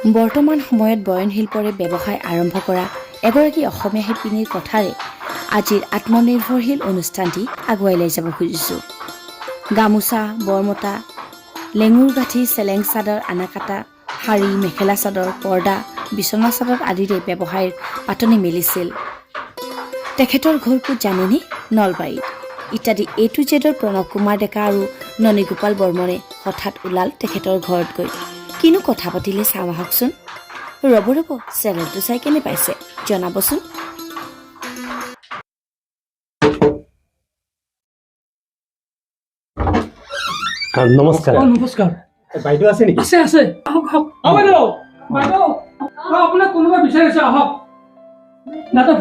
বৰ্তমান সময়ত বয়নশিল্পৰে ব্যৱসায় আৰম্ভ কৰা এগৰাকী অসমীয়া শিপিনীৰ কথাৰে আজিৰ আত্মনিৰ্ভৰশীল অনুষ্ঠানটি আগুৱাই লৈ যাব খুজিছোঁ। গামোচা, বৰমতা, লেঙুৰ গাঁঠি, চেলেং চাদৰ, আনাকাটা, শাৰী, মেখেলা চাদৰ, পৰ্দা, বিচনা চাদৰ আদিৰে ব্যৱসায়ৰ পাতনি মেলিছিল। তেখেতৰ ঘৰ ক'ত জানেনে? নলবাৰীত। ইত্যাদি A to Z Pranab Kumar Deka আৰু ননীগোপাল বৰ্মনে হঠাৎ ওলাল তেখেতৰ ঘৰত গৈ। কিনো কথা পাতিলে চাওঁ আহকচোন। ৰ'ব চেনেলটো চাই কেনে পাইছে জনাবচোন। নমস্কাৰ। নমস্কাৰ। বাইদেউ আছে নেকি? আছে আহক আহক। বাইদেউ বাইদেউ আপোনাক কোনোবা বিচাৰিছে আহক। দাদা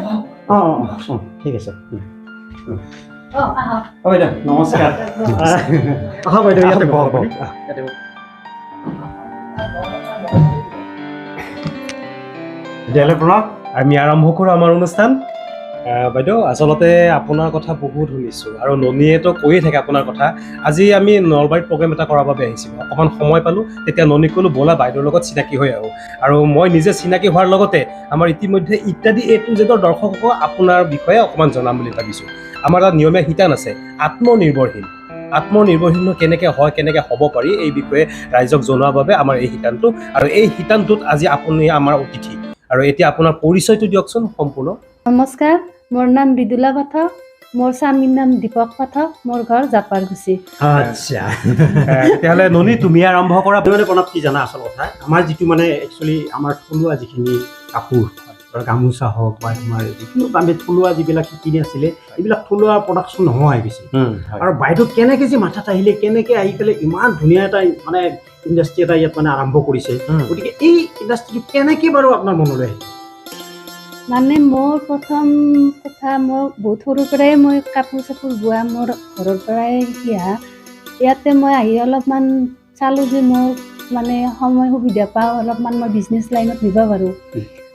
ঠিক আছে। বাইদেউ নমস্কাৰ। আহক বাইদেউ, ইয়াতে বহক। তেতিয়াহ'লে প্ৰণৱ, আমি আৰম্ভ কৰোঁ আমাৰ অনুষ্ঠান। বাইদেউ, আচলতে আপোনাৰ কথা বহুত শুনিছোঁ আৰু ননীয়েতো কৈয়ে থাকে আপোনাৰ কথা। আজি আমি নলবাৰীত প্ৰগ্ৰেম এটা কৰাৰ বাবে আহিছিলোঁ। অকণমান সময় পালোঁ, তেতিয়া ননীক ক'লোঁ ব'লা বাইদেউৰ লগত চিনাকি হৈ আহোঁ। আৰু মই নিজে চিনাকি হোৱাৰ লগতে আমাৰ ইতিমধ্যে ইত্যাদি A to Z দৰ্শককো আপোনাৰ বিষয়ে অকণমান জনাম বুলি ভাবিছোঁ। আমাৰ তাত নিয়মীয়া শিতান আছে আত্মনিৰ্ভৰশীল কেনেকৈ হয়, কেনেকৈ হ'ব পাৰি, এই বিষয়ে ৰাইজক জনোৱাৰ বাবে আমাৰ এই শিতানটো। আৰু এই শিতানটোত আজি আপুনি আমাৰ অতিথি। আৰু এতিয়া আপোনাৰ পৰিচয়টো দিয়কচোন সম্পূৰ্ণ। নমস্কাৰ, মোৰ নাম মৃদুলা পাঠক, মোৰ স্বামীৰ নাম দীপক পাঠক, মোৰ ঘৰ জাপাৰগুচি। আচ্ছা, তেতিয়াহ'লে ননী তুমি আৰম্ভ কৰা। মানে প্ৰণৱ, কি জানা আচল কথা, আমাৰ যিটো মানে একচুৱেলি আমাৰ থলুৱা যিখিনি কাপোৰ, গামোচা হওক বা তোমাৰ যিকোনো আমি থলুৱা যিবিলাক শিপিনী আছিলে, এইবিলাক থলুৱা প্ৰডাকশ্যন নোহোৱা হৈ গৈছে। আৰু বাইদেউ কেনেকৈ যে মাথাত আহিলে, কেনেকৈ আহি পেলাই ইমান ধুনীয়া এটা মানে ইণ্ডাষ্ট্ৰি এটা ইয়াত মানে আৰম্ভ কৰিছে, গতিকে এই ইণ্ডাষ্ট্ৰিটো কেনেকৈ বাৰু আপোনাৰ মনলৈ আহিল? মানে মোৰ প্ৰথম কথা, মোৰ বহুত সৰুৰ পৰাই মই কাপোৰ চাপোৰ বোৱা মোৰ ঘৰৰ পৰাই শিকি আহা। ইয়াতে মই আহি অলপমান চালোঁ যে মোৰ মানে সময় সুবিধা পাওঁ, অলপমান মই বিজনেছ লাইনত নিব পাৰোঁ।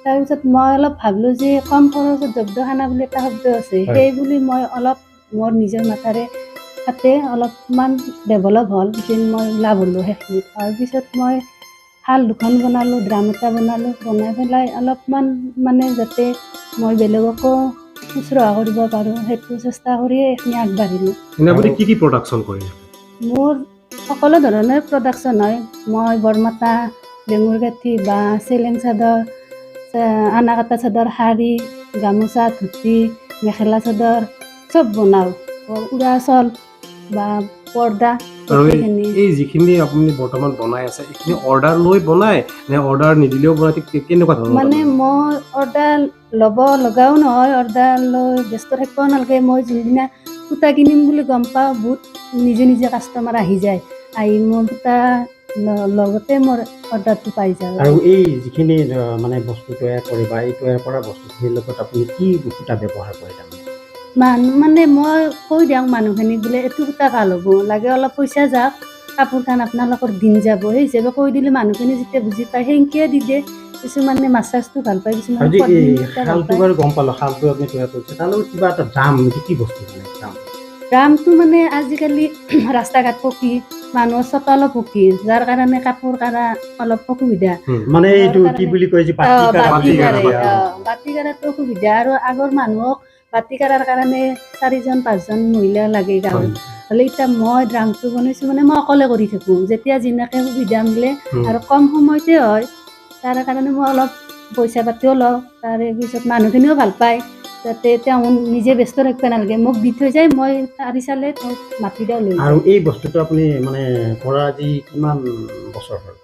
তাৰপিছত মই অলপ ভাবিলোঁ যে কম খৰচত জব্দখানা বুলি এটা শব্দ আছে, সেই বুলি মই অলপ মোৰ নিজৰ মাথাৰে তাতে অলপমান ডেভেলপ হ'ল, যেন মই লাভ হ'লোঁ সেইখিনিত। তাৰপিছত মই শাল দুখন বনালোঁ, ড্ৰাম এটা বনালোঁ, বনাই পেলাই অলপমান মানে যাতে মই বেলেগকো শুশ্ৰূষা কৰিব পাৰোঁ, সেইটো চেষ্টা কৰিয়ে এইখিনি আগবাঢ়িলোঁ। আপুনি কি কি প্ৰডাকশ্যন কৰিলে? মোৰ সকলো ধৰণৰ প্ৰডাকশ্যন হয়। মই বৰমাতা, লেঙুৰ গাঁঠি বা চেলেং চাদৰ, আনাকাটা চাদৰ, শাৰী, গামোচা, ধুতি, মেখেলা চাদৰ চব বনাওঁ। উৰা চল বা পৰ্দা। আৰু এই যিখিনি আপুনি বৰ্তমান বনাই আছে, এইখিনি অৰ্ডাৰ লৈ বনায় নে অৰ্ডাৰ নিদিলেও বনায়, কেনেকুৱা ধৰণৰ? মানে মই অৰ্ডাৰ ল'ব লগাও নহয়, অৰ্ডাৰ লৈ ব্যস্ত থাকিব নালাগে। মই যোনদিনা সূতা কিনিম বুলি গম পাওঁ, বহুত নিজে নিজে কাষ্টমাৰ আহি যায়, আহি মোৰ সূতা লগতে মোৰ অৰ্ডাৰটো পাই যাওঁ। আৰু এই যিখিনি মানে বস্তু তৈয়াৰ কৰে বা এই তৈয়াৰ কৰা বস্তুখিনিৰ লগত আপুনি কি সূতা ব্যৱহাৰ কৰে? মানে মই কৈ দিওঁ মানুহখিনিক বোলে এইটো সূতা ভাল হ'ব, লাগে অলপ পইচা যাওক, কাপোৰখন আপোনালোকৰ দিন যাব, সেই হিচাপে কৈ দিলে মানুহখিনি যেতিয়া বুজি পায় সেনেকৈয়ে দি দিয়ে। কিছুমানে মাছাজটো ভাল পায়, কিছুমানে শালটো বাৰু গম পালোঁ, শালটো আপুনি তৈয়াৰ কৰিছে, তাৰ লগত কিবা এটা দাম, কি বস্তু মানে দামটো মানে আজিকালি ৰাস্তা ঘাট পকী, মানুহৰ চোতালো পকী, যাৰ কাৰণে কাপোৰ কাৰা অলপ অসুবিধা। মানে এইটো কি বুলি কয় যে বাতি কাৰাটো অসুবিধা। আৰু আগৰ মানুহক বাতি কাৰাৰ কাৰণে 4-5জন মহিলা লাগে গাঁৱত। হ'লে এতিয়া মই ড্ৰামটো বনাইছোঁ মানে মই অকলে কৰি থাকোঁ, যেতিয়া যেনেকৈ সুবিধা মিলে আৰু কম সময়তে হয়, তাৰ কাৰণে মই অলপ পইচা পাতিও লওঁ। তাৰে পিছত মানুহখিনিও ভাল পায়, যাতে তেওঁ নিজে ব্যস্ত থাকিব নালাগে, মোক দি থৈ যায়, মই আৰি চালে তেওঁক মাতি দিওঁ লৈ। আৰু এই বস্তুটো আপুনি মানে কৰা আজি কিমান বছৰ হ'ল?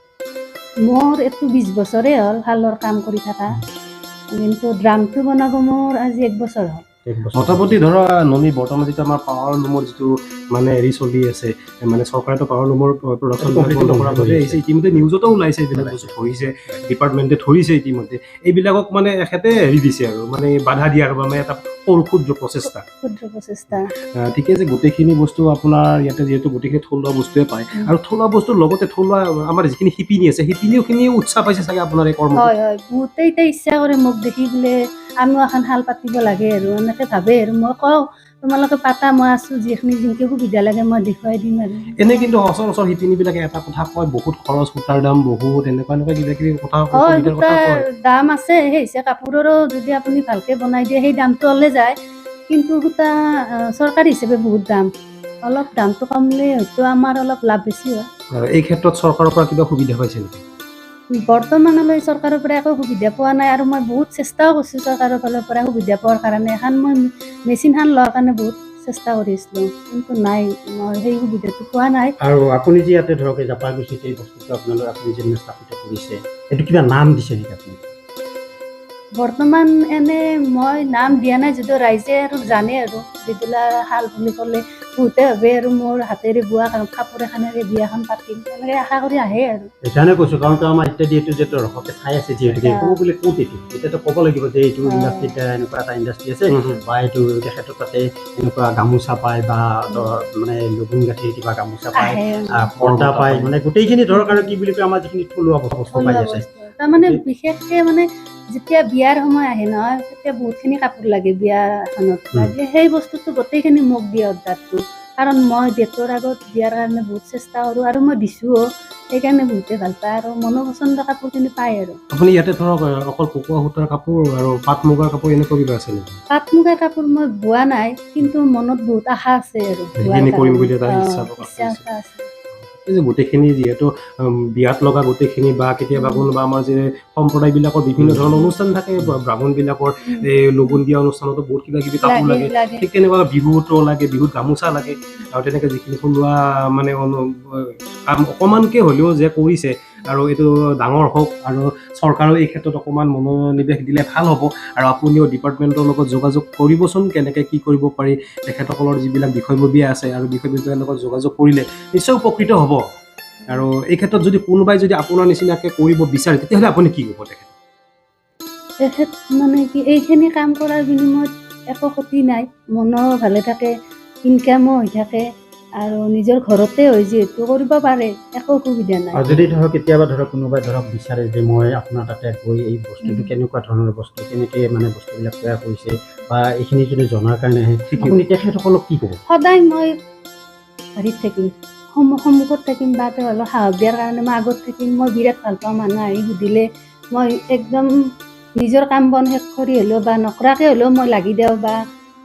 মোৰ এইটো 20 বছৰে হ'ল শালৰ কাম কৰি থকা, কিন্তু ড্ৰামটো বনাব মোৰ আজি 1 বছৰ হ'ল। মোটামুটি ধৰা ননী বৰ্তমান যিটো আমাৰ পাৱাৰ লুমৰ যিটো মানে হেৰি চলি আছে, মানে চৰকাৰেতো পাৱাৰ লুমৰ প্ৰডাকশ্যন বন্ধ কৰাৰ বাবে আহিছে, ইতিমধ্যে নিউজতো ওলাইছে, এইবিলাক বস্তু ধৰিছে, ডিপাৰ্টমেণ্টে ধৰিছে ইতিমধ্যে। এইবিলাকক মানে এখেতে হেৰি দিছে আৰু মানে বাধা দিয়াৰ বাবে এটা ক্ষুদ্ৰ প্ৰচেষ্টা। ঠিকে আছে, গোটেইখিনি বস্তু আপোনাৰ ইয়াতে যিহেতু গোটেইখিনি থলুৱা বস্তুৱে পায়, আৰু থলুৱা বস্তুৰ লগতে থলুৱা আমাৰ যিখিনি শিপিনী আছে, শিপিনীখিনিও উৎসাহ পাইছে চাগে আপোনাৰ এই কৰ্ম? হয় হয়, বহুতেই ইচ্ছা কৰে মোক দেখি বোলে আমিও এখন শাল পাতিব লাগে আৰু এনেকৈ ভাবে। আৰু মই কওঁ তোমালোকে পাতা মই আছোঁ যিখিনি যিনকে সুবিধা লাগে মই দেখুৱাই দিম আৰু এনে কিন্তু সচৰাচৰ শিপিনীবিলাকে এটা কথা কয় বহুত খৰচ, সূতাৰ দাম বহুত, এনেকুৱা কিবা কিবি কথা হয় সুবিধাৰ কথা সূতাৰ কয়। দাম আছে সেই হিচাপে কাপোৰৰো যদি আপুনি ভালকৈ বনাই দিয়ে সেই দামটো ওলাই যায়, কিন্তু সূতা চৰকাৰী হিচাপে বহুত দাম, অলপ দামটো কমলে হয়তো আমাৰ অলপ লাভ বেছি হয়। আৰু এই ক্ষেত্ৰত চৰকাৰৰ পৰা কিবা সুবিধা পাইছে নেকি? বৰ্তমানলৈ চৰকাৰৰ পৰা একো সুবিধা পোৱা নাই, আৰু মই বহুত চেষ্টাও কৰিছোঁ চৰকাৰৰ ফালৰ পৰা সুবিধা পোৱাৰ কাৰণে। এখন মই মেচিনখন লোৱাৰ কাৰণে বহুত চেষ্টা কৰি আছিলোঁ, কিন্তু নাই, মই সেই সুবিধাটো পোৱা নাই। আৰু আপুনি যে ইয়াতে ধৰক এই জাপাৰকুছিত এই বস্তুটো আপুনি যে স্থাপিত কৰিছে, এইটো কিবা নাম দিছে নেকি আপুনি? বৰ্তমান এনে মই নাম দিয়া নাই, যদিও ৰাইজে আৰু জানে আৰু বিদুলা শাল বুলি ক'লে বহুতে ভাবে আৰু মোৰ হাতেৰে বোৱা কাপোৰ এখনেৰে বিয়াখন পাতিম, এনেকৈ আশা কৰি আহে আৰু। সেইকাৰণে কৈছোঁ, কাৰণ আমাৰ ইত্যাদি এইটো যে দৰ্শকে চাই আছে যিহেতুকে ক'ব বুলি ক'ত এইটো এতিয়াতো ক'ব লাগিব যে এইটো ইণ্ডাষ্ট্ৰিত এনেকুৱা এটা ইণ্ডাষ্ট্ৰি আছে, বা এইটো তেখেতৰ তাতে এনেকুৱা গামোচা পায় বা মানে লগুণ গাঁঠিৰ কিবা গামোচা পায়, পৰ্দা পায়, মানে গোটেইখিনি ধৰক আৰু কি বুলি কয় আমাৰ যিখিনি থলুৱা বস্তু পাই আছে। তাৰমানে বিশেষকৈ মানে যেতিয়া বিয়াৰ সময় আহে নহয়, তেতিয়া বহুতখিনি কাপোৰ লাগে, বিয়াখনত লাগে সেই বস্তুটো গোটেইখিনি মোক দিয়ে অৰ্ডাৰটো, কাৰণ মই ডেটৰ আগত দিয়াৰ কাৰণে বহুত চেষ্টা কৰোঁ, আৰু মই দিছোঁও, সেইকাৰণে বহুতে ভাল পায় আৰু মনোপচন্দ কাপোৰখিনি পায় আৰু। আপুনি ইয়াতে ধৰক অকল পকোৱা সূতাৰ কাপোৰ আৰু পাট মুগাৰ কাপোৰ এনেকুৱা কিবা আছে নেকি? পাট মুগাৰ কাপোৰ মই বোৱা নাই, কিন্তু মনত বহুত আশা আছে আৰু সেইখিনি কৰিম বুলি এটা ইচ্ছা প্ৰকাশ কৰিছে। আছে। এই যে গোটেইখিনি যিহেতু বিয়াত লগা গোটেইখিনি, বা কেতিয়াবা কোনোবা আমাৰ যে সম্প্ৰদায়বিলাকৰ বিভিন্ন ধৰণৰ অনুষ্ঠান থাকে, ব্ৰাহ্মণবিলাকৰ এই লগুণ দিয়া অনুষ্ঠানতো বহুত কিবা কিবি কাপোৰ লাগে, ঠিক তেনেকুৱা বিহুতো লাগে, বিহুত গামোচা লাগে, আৰু তেনেকৈ যিখিনি থলুৱা মানে কাম অকণমানকৈ হ'লেও যে কৰিছে, আৰু এইটো ডাঙৰ হওক, আৰু চৰকাৰেও এই ক্ষেত্ৰত অকণমান মনোনিৱেশ দিলে ভাল হ'ব, আৰু আপুনিও ডিপাৰ্টমেণ্টৰ লগত যোগাযোগ কৰিবচোন, কেনেকৈ কি কৰিব পাৰি, তেখেতসকলৰ যিবিলাক বিষয়ববীয়া আছে আৰু বিষয়ববীয়াৰ লগত যোগাযোগ কৰিলে নিশ্চয় উপকৃত হ'ব। আৰু এই ক্ষেত্ৰত যদি কোনোবাই যদি আপোনাৰ নিচিনাকৈ কৰিব বিচাৰে, তেতিয়াহ'লে আপুনি কি ক'ব তেখেত মানে কি এইখিনি কাম কৰাৰ বিনিময়ত একো ক্ষতি নাই, মনো ভালে থাকে, ইনকামো হৈ থাকে, আৰু নিজৰ ঘৰতে হৈ যিহেতু কৰিব পাৰে, একো অসুবিধা নাই। আৰু যদি ধৰক কেতিয়াবা ধৰক কোনোবাই ধৰক বিচাৰে যে মই আপোনাৰ তাতে গৈ এই বস্তুটো কেনেকুৱা ধৰণৰ বস্তু, কেনেকৈ মানে বস্তুবিলাক তৈয়াৰ কৰিছে, বা এইখিনি যদি জনাৰ কাৰণে আহে, আপুনি তেখেতসকলক কি ক'ব? সদায় মই হেৰিত থাকিম, সন্মুখত থাকিম, বা তেওঁলোকক সাহস দিয়াৰ কাৰণে মই আগত থাকিম। মই বিৰাট ভাল পাওঁ মানুহ আহি সুধিলে মই একদম নিজৰ কাম বন শেষ কৰি হ'লেও বা নকৰাকৈ হ'লেও মই লাগি দিওঁ বা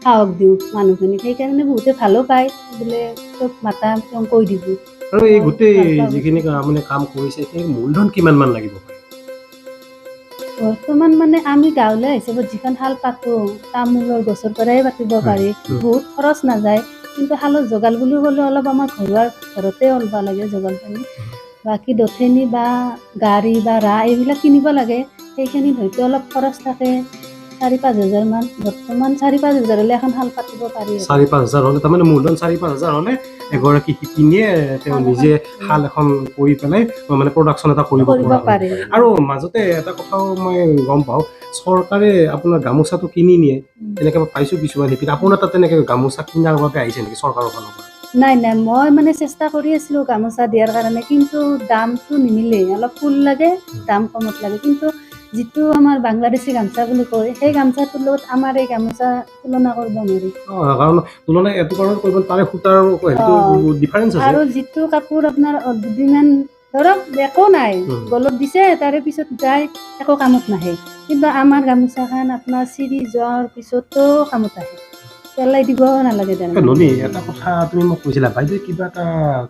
সাহস দিওঁ মানুহখিনিক, সেইকাৰণে বহুতে ভালো পায়, বোলে চব মাতা কৈ দিব। আৰু এই গোটেই যিখিনি আপুনি কাম কৰিছে, সেইখিনি মূলধন কিমান মান লাগিব পাৰে? বৰ্তমান মানে আমি গাঁৱলীয়া হিচাপত যিখন শাল পাতোঁ, তামোলৰ গছৰ পৰাই পাতিব পাৰি, বহুত খৰচ নাযায়, কিন্তু শালৰ যোগাল বুলি ক'লে অলপ আমাৰ ঘৰতে ওলব লাগে যোগালখিনি, বাকী দথেনি বা গাড়ী বা ৰাহ এইবিলাক কিনিব লাগে, সেইখিনিত হয়তো অলপ খৰচ থাকে 4-5 হাজাৰ মান। বৰ্তমান 4-5 হাজাৰ হ'লে এখন শাল পাতিব পাৰি। 4-5 হাজাৰ হ'লে, তাৰমানে মূলধন 4-5 হাজাৰ হ'লে এগৰাকী শিপিনীয়ে তেওঁ নিজে শাল এখন কৰি পেলাই মানে প্ৰডাকশ্যন এটা কৰিব পাৰে। আৰু মাজতে এটা কথাও মই গম পাওঁ, চৰকাৰে আপোনাৰ গামোচাটো কিনি নিয়ে, তেনেকৈ পাইছোঁ কিছুমান শিপিনী। আপোনাৰ তাত তেনেকৈ গামোচা কিনাৰ বাবে আহিছে নেকি চৰকাৰৰ ফালৰ পৰা? নাই, মই মানে চেষ্টা কৰি আছিলোঁ গামোচা দিয়াৰ কাৰণে, কিন্তু দামটো নিমিলে, অলপ ফুল লাগে, দাম কমত লাগে, কিন্তু যিটো আমাৰ বাংলাদেশী গামোচা বুলি কয়, সেই গামোচাটোৰ লগত আমাৰ এই গামোচা তুলনা কৰিব নোৱাৰি। কাৰণ তুলনা এইটো কাৰণত কৰিব, তাৰে সূতাৰ ডিফাৰেঞ্চ আছে। আৰু যিটো কাপোৰ আপোনাৰ দুদিনমান ধৰক একো নাই, গলত দিছে, তাৰে পিছত যায় একো কামত নাহে, কিন্তু আমাৰ গামোচাখন আপোনাৰ চিৰি যোৱাৰ পিছতো কামত আহে, পেলাই দিব নালাগে। ননী, এটা কথা তুমি মোক কৈছিলা, বাইদেউ কিবা এটা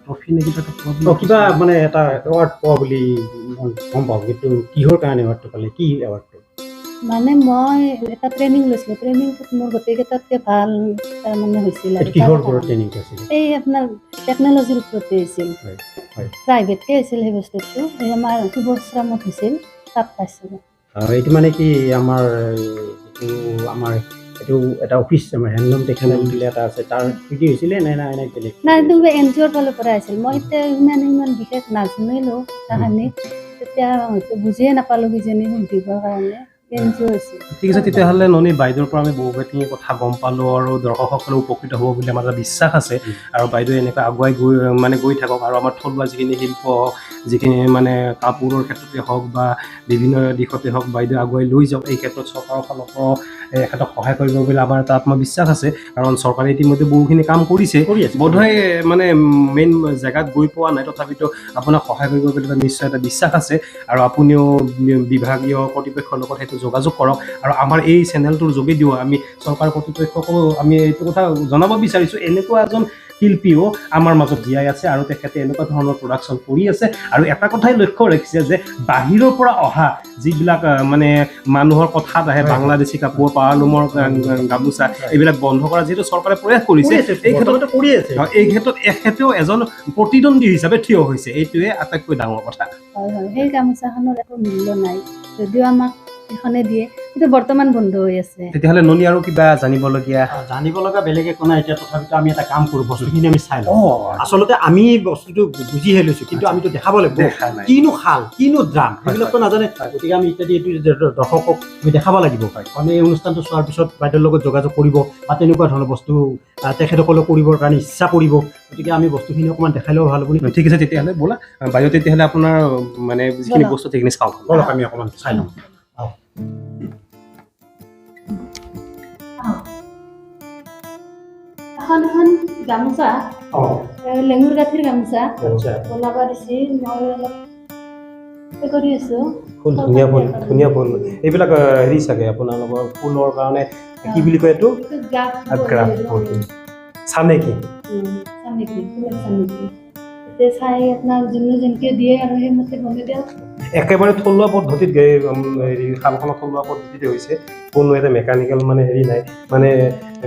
ট্ৰফি নে কিবা এটা কিবা মানে এটা এৱাৰ্ড পোৱা বুলি মই গম পাওঁ, কিন্তু কিহৰ কাৰণে এৱাৰ্ডটো পালে, কি এৱাৰ্ডটো? মানে মই এটা ট্ৰেইনিং লৈছিলোঁ, ট্ৰেইনিংটোত মোৰ গোটেইকেইটাতকৈ ভাল তাৰমানে হৈছিল। কিহৰ ওপৰত ট্ৰেইনিংটো আছিল? এই আপোনাৰ টেকন'লজিৰ ওপৰতে হৈছিল, প্ৰাইভেটকৈ হৈছিল সেই বস্তুটো, এই আমাৰ শিৱশ্ৰামত হৈছিল, তাত পাইছিলোঁ। এইটো মানে কি আমাৰ যিটো আমাৰ এইটো এটা অফিচ আমাৰ হেণ্ডলুম টেকন'লজি এটা আছে, তাৰ কি হৈছিলে নে নাই বেলেগ? নাই, এইটো NGOৰ ফালৰ পৰা আছিল। মই এতিয়া ইমান বিশেষ নাজানিলোঁ কথাখিনি, তেতিয়া হয়তো বুজিয়ে নাপালোঁ কিজানি সুধিবৰ কাৰণে। ঠিক আছে, তেতিয়াহ'লে ননী বাইদেউৰ পৰা আমি বহুখিনি কথা গম পালোঁ, আৰু দৰ্শকসকলে উপকৃত হ'ব বুলি আমাৰ এটা বিশ্বাস আছে। আৰু বাইদেউ এনেকৈ আগুৱাই গৈ থাকক, আৰু আমাৰ থলুৱা যিখিনি শিল্প, যিখিনি মানে কাপোৰৰ ক্ষেত্ৰতে হওক বা বিভিন্ন দিশতে হওক, বাইদেউ আগুৱাই লৈ যাওক। এই ক্ষেত্ৰত চৰকাৰৰ ফালৰ পৰাও এখেতক সহায় কৰিব বুলি আমাৰ এটা আত্মবিশ্বাস আছে কাৰণ চৰকাৰে ইতিমধ্যে বহুখিনি কাম কৰিছে কৰি আছে। বোধহয় মানে মেইন জেগাত গৈ পোৱা নাই তথাপিতো আপোনাক সহায় কৰিব বুলি নিশ্চয় এটা বিশ্বাস আছে আৰু আপুনিও বিভাগীয় কৰ্তৃপক্ষৰ লগত সেইটো যোগাযোগ কৰক আৰু আমাৰ এই চেনেলটোৰ যোগেদিও আমি চৰকাৰ কৰ্তৃপক্ষকো আমি এইটো কথা জনাব বিচাৰিছোঁ এনেকুৱা এজন শিল্পীও আমাৰ মাজত জীয়াই আছে আৰু তেখেতে এনেকুৱা ধৰণৰ প্ৰডাকশ্যন কৰি আছে আৰু এটা কথাই লক্ষ্য ৰাখিছে যে বাহিৰৰ পৰা অহা যিবিলাক মানে মানুহৰ কথাত আহে বাংলাদেশী কাপোৰ পাৱাৰলুমৰ গামোচা এইবিলাক বন্ধ কৰা যিহেতু চৰকাৰে প্ৰয়াস কৰিছে এই ক্ষেত্ৰত কৰি আছে এই ক্ষেত্ৰত এখেতেও এজন প্ৰতিদ্বন্দ্বী হিচাপে থিয় হৈছে এইটোৱে আটাইতকৈ ডাঙৰ কথা হয় হয় সেই গামোচাখনৰ একো মূল্য নাই যদিও আমাক এখনে দিয়ে কিন্তু বৰ্তমান বন্ধ হৈ আছে তেতিয়াহ'লে ননী আৰু কিবা জানিবলগীয়া জানিব লগা বেলেগ একো নাই এতিয়া তথাপিতো আমি এটা কাম কৰোঁ বস্তুখিনি আমি চাই লওঁ আচলতে আমি বস্তুটো বুজিহে লৈছোঁ কিন্তু আমিতো দেখাব লাগিব দেখা নাই কিনো খাল কিনো ড্ৰাম সেইবিলাকতো নাজানে গতিকে আমি ইত্যাদি এইটো দৰ্শকক আমি দেখাব লাগিব মানে এই অনুষ্ঠানটো চোৱাৰ পিছত বাইদেউৰ লগত যোগাযোগ কৰিব বা তেনেকুৱা ধৰণৰ বস্তু তেখেতসকলে কৰিবৰ কাৰণে ইচ্ছা কৰিব গতিকে আমি বস্তুখিনি অকণমান দেখালেও ভাল হ'ব নেকি ঠিক আছে তেতিয়াহ'লে ব'লা বাইদেউ তেতিয়াহ'লে আপোনাৰ মানে যিখিনি বস্তু সেইখিনি চাওঁ বলক আমি অকণমান চাই লওঁ এখন এখন গামোচা লেঙুৰ গাঁঠিৰ গামোচা বনাব দিছে মই অলপ কৰি আছো ফুল ধুনীয়া ফুল এইবিলাক হেৰি চাগে আপোনালোকৰ ফুলৰ কাৰণে কি বুলি কয় এইটো চানেকি চাই আপোনাৰ যোনে যেনেকে দিয়ে আৰু সেইমতে বনাই দিয়ক একেবাৰে থলুৱা পদ্ধতিত হেৰি শালখনত থলুৱা পদ্ধতিতে হৈছে কোনো এটা মেকানিকেল মানে হেৰি নাই মানে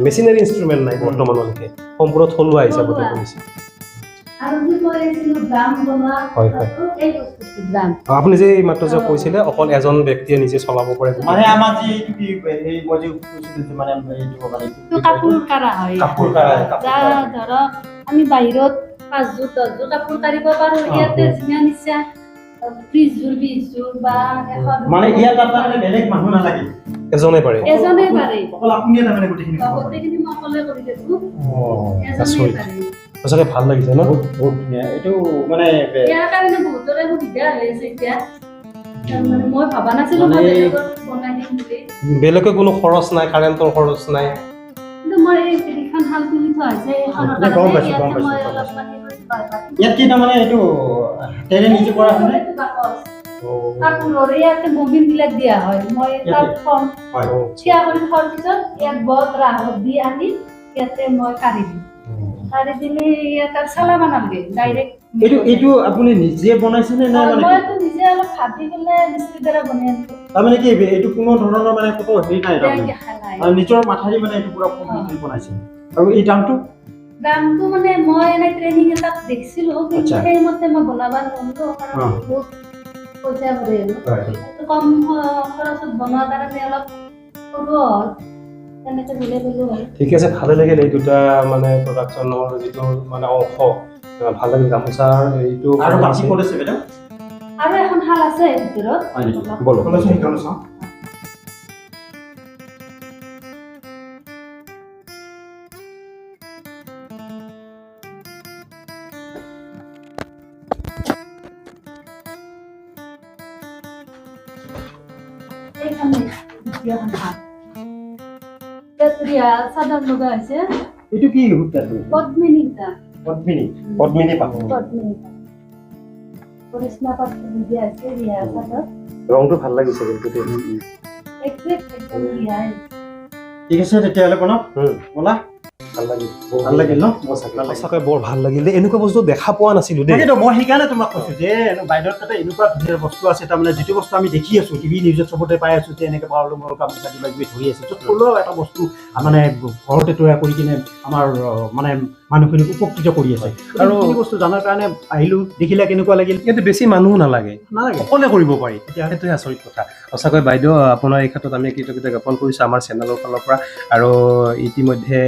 মেচিনাৰী ইনষ্ট্ৰুমেণ্ট নাই বৰ্তমানলৈকে সম্পূৰ্ণ থলুৱা হিচাপতে কৰিছে আৰু যে মই এইটো ড্ৰাম বনোৱা হয় এই বস্তুটো ড্ৰাম আপুনি যে মাত্ৰ যে কৈছিলে অকল এজন ব্যক্তিয়ে নিজে চলাব পাৰে মানে আমাৰ যে এইটো কি এই মই যে কৈছিলোঁ যে মানে এইটো মানে কাপোৰ কাঢ়া হয় কাপোৰ কাঢ়া যা ধৰক আমি বাহিৰত 5 যোৰ 10 যোৰ কাপোৰ কাঢ়িব পাৰোঁ ইয়াতে যিমান ইচ্ছা 30 যোৰ 20 যোৰ বা মানে ইয়াত তাৰমানে বেলেগ মানুহ নালাগে এজনে পাৰে অকল আপুনিয়ে তাৰমানে গোটেইখিনি গোটেইখিনি মই অকলে কৰি দিছোঁ এজনে আচৰিত। পাৰে সঁচাকৈ ভাল লাগিছে ন বহুত ধুনীয়া এইটো মানে ইয়াৰ কাৰণে বহুতৰে সুবিধা হৈ আছে এতিয়া তাৰমানে মই ভবা নাছিলোঁ মই মানে- বেলেগত বনাই দিম বুলি বেলেগে কোনো খৰচ নাই কাৰেণ্টৰ খৰচ নাই কিন্তু মই এই এখন শাল তুলি থোৱা হৈছে এইখনৰ আপুনি গম কাৰণে পাইছোঁ, গম ইয়াতে মই পাইছোঁ, গম অলপমান হেৰি কৰি বাকী ইয়াত কি তাৰমানে এইটো হাতেৰে নিজে কৰা হয়নে এইটো বাকচ কাপোৰৰ ইয়াতে ববিন বিলাক দিয়া হয় মই তাত কম হয় থিয়া কৰি থোৱাৰ পিছত ইয়াত বত ৰাহত দি আনি ইয়াতে মই কাঢ়ি দিম কাঢ়ি দিলে ইয়াত আৰু চালাব নালাগে ডাইৰেক্ট এইটো আপুনি নিজে বনাইছেনে নে মানে মইতো নিজে অলপ ভাবি পেলাই মিস্ত্ৰীৰ দ্বাৰা বনাই আনিছোঁ তাৰমানে কি এইটো কোনো ধৰণৰ মানে ক'তো হেৰি নাই তাৰমানে দেখা নাই আৰু নিজৰ মাথাৰি মানে এইটো পুৰা কমপ্লিটলি বনাইছে আৰু এই দামটো দামটো মানে মই এনে ট্ৰেইনিং এটাত দেখিছিলোঁ কিন্তু আচ্ছা। সেইমতে মই বনাব নোৱাৰিলোঁ কাৰণ বহুত পইচা ভৰে কম খৰচত বনোৱাৰ কাৰণে অলপ সৰু হ'ল তেনেকৈ মিলাই দিলোঁ হ'ল ঠিক আছে ভালে লাগিল এই দুটা মানে প্ৰডাকশ্যনৰ যিটো মানে অংশ ভাল লাগিল গামোচাৰ এইটো আৰু বাকী ক'ত আছে বাইদেউ আৰু এখন শাল আছে ভিতৰত হয় নেকি? বলো সেইখন চাওঁ এইখানে দ্বিতীয়খন শাল তেতিয়া চাদৰ লগা হৈছে এইটো কি সূতাটো পদ্মিনী সূতা পদ্মিনী পাহো পদ্মিনী কৰিশ্মা পাত দিয়া আছে ৰিয়া চাদৰ ৰংটো ভাল লাগিছে কিন্তু একজেক্ট একদম ৰিয়াই ঠিক আছে তেতিয়াহ'লে প্ৰণৱ ব'লা ভাল লাগিল ন সঁচাকৈ বৰ ভাল লাগিলে এনেকুৱা বস্তু দেখা পোৱা নাছিলো দেই তাকেতো মই সেইকাৰণে তোমাক কৈছোঁ যে বাইদেউৰ তাতে এনেকুৱা ধুনীয়া বস্তু আছে তাৰমানে যিটো বস্তু আমি দেখি আছোঁ টিভি নিউজত চবতে পাই আছোঁ যে এনেকৈ পাৱাৰলুমৰ গামোচা কিবা কিবি ধৰি আছে য'ত থলুৱা এটা বস্তু মানে ঘৰতে তৈয়াৰ কৰি কিনে আমাৰ মানে মানুহখিনিক উপকৃত কৰি আছে আৰু এই বস্তু জনাৰ কাৰণে আহিলোঁ দেখিলে কেনেকুৱা লাগিল ইয়াতে বেছি মানুহ নালাগে নালাগে অকলে কৰিব পাৰি তেতিয়া সেইটোৱে আচৰিত কথা সঁচাকৈ বাইদেউ আপোনাৰ এই ক্ষেত্ৰত আমি কৃতজ্ঞতা জ্ঞাপন কৰিছোঁ আমাৰ চেনেলৰ ফালৰ পৰা আৰু ইতিমধ্যে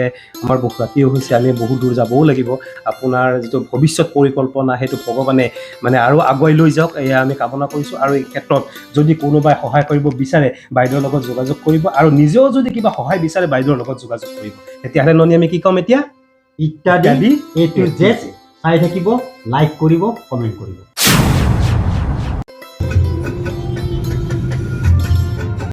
আমাৰ বহু ৰাতিও হৈছে আমি বহুত দূৰ যাবও লাগিব আপোনাৰ যিটো ভৱিষ্যত পৰিকল্পনা সেইটো ভগৱানে মানে আৰু আগুৱাই লৈ যাওক এয়া আমি কামনা কৰিছোঁ আৰু এই ক্ষেত্ৰত যদি কোনোবাই সহায় কৰিব বিচাৰে বাইদেউৰ লগত যোগাযোগ কৰিব আৰু নিজেও যদি কিবা সহায় বিচাৰে বাইদেউৰ লগত যোগাযোগ কৰিব তেতিয়াহ'লে ননী আমি কি ক'ম এতিয়া ইত্যাদি A to Z চাই থাকিব লাইক কৰিব কমেণ্ট কৰিব